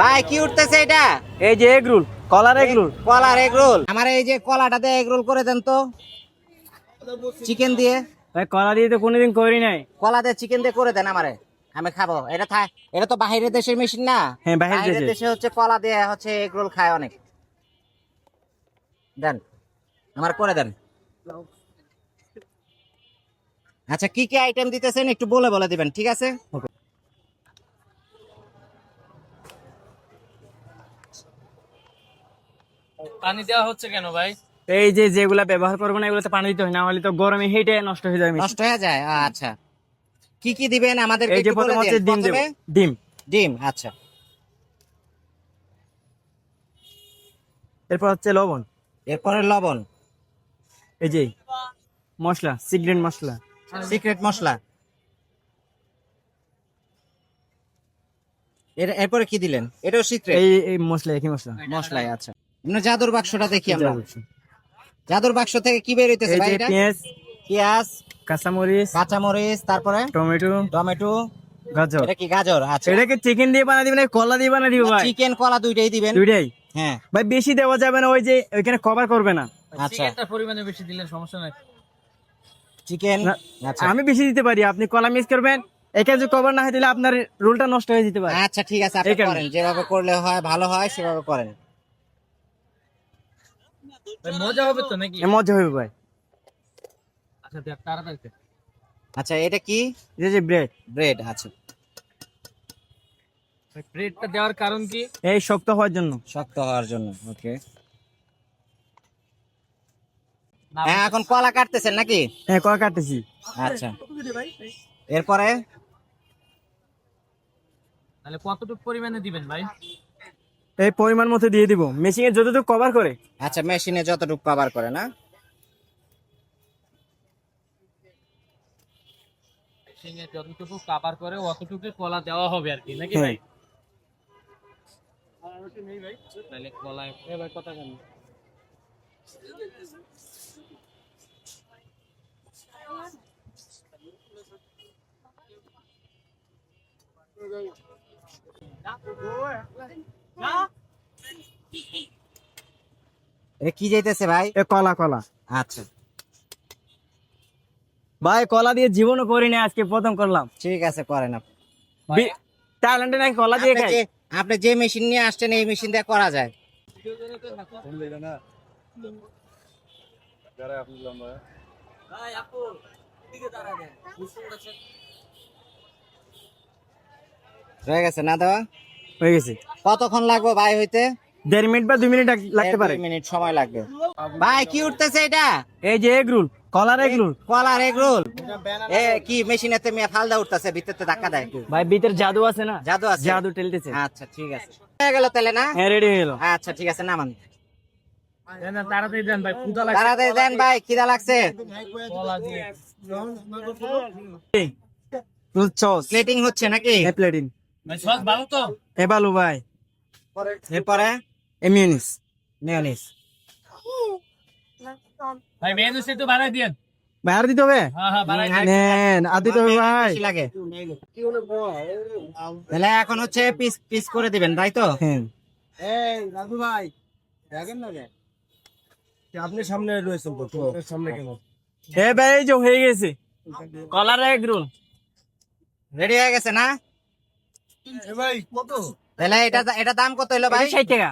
ভাই কি উঠতেছে এটা? এই যে এগ রোল, কলার এগ রোল। কলার এগ রোল। আমার এই যে কলাটাতে এগ রোল করে দেন তো, চিকেন দিয়ে। ভাই কলা দিয়ে তো কোনোদিন করি নাই। কলা দিয়ে চিকেন দিয়ে করে দেন আমারে, আমি খাবো। এটা তো বাইরের দেশের মেশিন না। হ্যাঁ, বাইরের বাইরের দেশের। দেশে হচ্ছে কলা দিয়ে হচ্ছে এগ রোল খায় অনেক। দেন, আমার করে দেন। আচ্ছা, কি কি আইটেম দিতেছেন একটু বলে বলে দিবেন, ঠিক আছে? পানি দেওয়া হচ্ছে কেন ভাই? এই যে যেগুলা ব্যবহার করবো না এগুলোতে পানি দিতে হয়, না হলে তো গরমে হেঁটে নষ্ট হয়ে যাবে। নষ্ট হয়ে যায়। আচ্ছা, কি কি দিবেন আমাদেরকে এই যে একটু বলে প্রথম হচ্ছে দিন। ডিম দেবো, প্রথমে ডিম। ডিম। আচ্ছা, এরপর হচ্ছে লবণ। এরপরে লবণ। এই যে মশলা, সিক্রেট মশলা। সিক্রেট মশলা। এরপরে কি দিলেন? এটাও সিক্রেট এই এই মশলা, একই মশলা। মশলাই। আচ্ছা, জাদুর বাক্সটা দেখি আমরা। জাদুর বাক্স থেকে কি বের হইতেছে এই ভাই যে এটা? পেঁয়াজ, পেঁয়াজ, কাঁচামরিচ, কাঁচামরিচ, তারপরে টমেটো, টমেটো। গাজর। এটা কি গাজর? আচ্ছা, এটাকে চিকেন দিয়ে বানা দিবেন, কলা দিয়ে বানা দিব ভাই? চিকেন কলা দুইটাই দিবেন। দুইটাই হ্যাঁ, ভাই, বেশি দেওয়া যাবে না, ওই যে ওইখানে কভার করবে না। আচ্ছা, চিকেনটা পরিমাণে বেশি দিলে সমস্যা নাই। চিকেন। না, আচ্ছা, আমি বেশি দিতে পারি, আপনি কলা মিক্স করবেন। এখানে যদি কভার না হয় তাহলে আপনার রোলটা নষ্ট হয়ে যেতে পারে। আচ্ছা, ঠিক আছে, আপনি এই কারণে। করেন যেভাবে করলে হয়, ভালো হয় সেভাবে করেন। ভাই মজা হবে তো নাকি? মজা হবে ভাই। আচ্ছা দেখ তাড়াতাড়ি দে। আচ্ছা, এটা কি? এই যে ব্রেড। ব্রেড। আচ্ছা, ভাই ব্রেডটা দেওয়ার কারণ কি? এই শক্ত হওয়ার জন্য। শক্ত হওয়ার জন্য। ওকে। না, হ্যাঁ, এখন কলা কাটতেছেন নাকি? হ্যাঁ, কলা কাটতেছি। আচ্ছা, এরপরে তাহলে কতটুকু পরিমাণে দিবেন ভাই? এই পরিমাণ মতো দিয়ে দিব, মেশিনে যতটুকু কভার করে। আচ্ছা, মেশিনে যতটুকু কভার করে না? সিঙে যতটুকু কাভার করে অতটুকু কলা দেওয়া হবে আর কি নাকি হ্যাঁ। ভাই? তাহলে কলা এবার কথা কেন? এটা কি যাইতেছে ভাই? এ কলা, কলা। আচ্ছা, ভাই কলা দিয়ে জীবনও করি না, আজকে প্রথম করলাম। ঠিক আছে, করেন আপনি। থাইল্যান্ডে নাকি কলা দিয়ে খাই। আপনি যে মেশিন নিয়ে আসছেন এই মেশিন দিয়ে করা যায়। হয়ে গেছে না দেওয়া? হয়ে গেছে। কতক্ষণ লাগবে ভাই হইতে? 1.5 মিনিট বা 2 মিনিট লাগতে পারে। 2 মিনিট সময় লাগবে। ভাই কি উঠতেছে এটা? এই যে এগ রোল, কলার এগ রোল। কলার এগ রোল। এ কি মেশিনেতে ফালদা উঠতেছে, ভিতরতে ধাক্কা দেয়? ভাই ভিতরে জাদু আছে না, জাদু আছে? জাদু ঠেলতেছে। আচ্ছা, ঠিক আছে, হয়ে গেল তাহলে না? হ্যাঁ, রেডি হয়ে গেল। আচ্ছা, ঠিক আছে, নামান। না তাড়াতাড়ি দেন ভাই, ক্ষুধা লাগছে। তাড়াতাড়ি দেন ভাই, খিদা লাগছে। কলা দিয়ে সস প্লেটিং হচ্ছে নাকি? প্লেটিং। ভাই সস ভালো তো? এ ভালো ভাই। এরপরে এমিউনিস। মেয়োনিজ। ভাই মেনুস একটু বাড়াই দিন। ভাই আর দিতে হবে? হ্যাঁ হ্যাঁ বাড়াই দিন। নেন, আর দিতে হবে ভাই। বেশি লাগে। তাহলে এখন হচ্ছে পিস পিস করে দিবেন, তাই তো? হ্যাঁ। এই রাজু ভাই দেখেন না আপনি সামনে রয়েছেন তো সামনে কেন এ ভাই এই যে হয়ে গেছে কলার এগ রোল। রেডি হয়ে গেছে না? ভাই কত তাহলে এটা দাম কত হলো ভাই? 60 টাকা।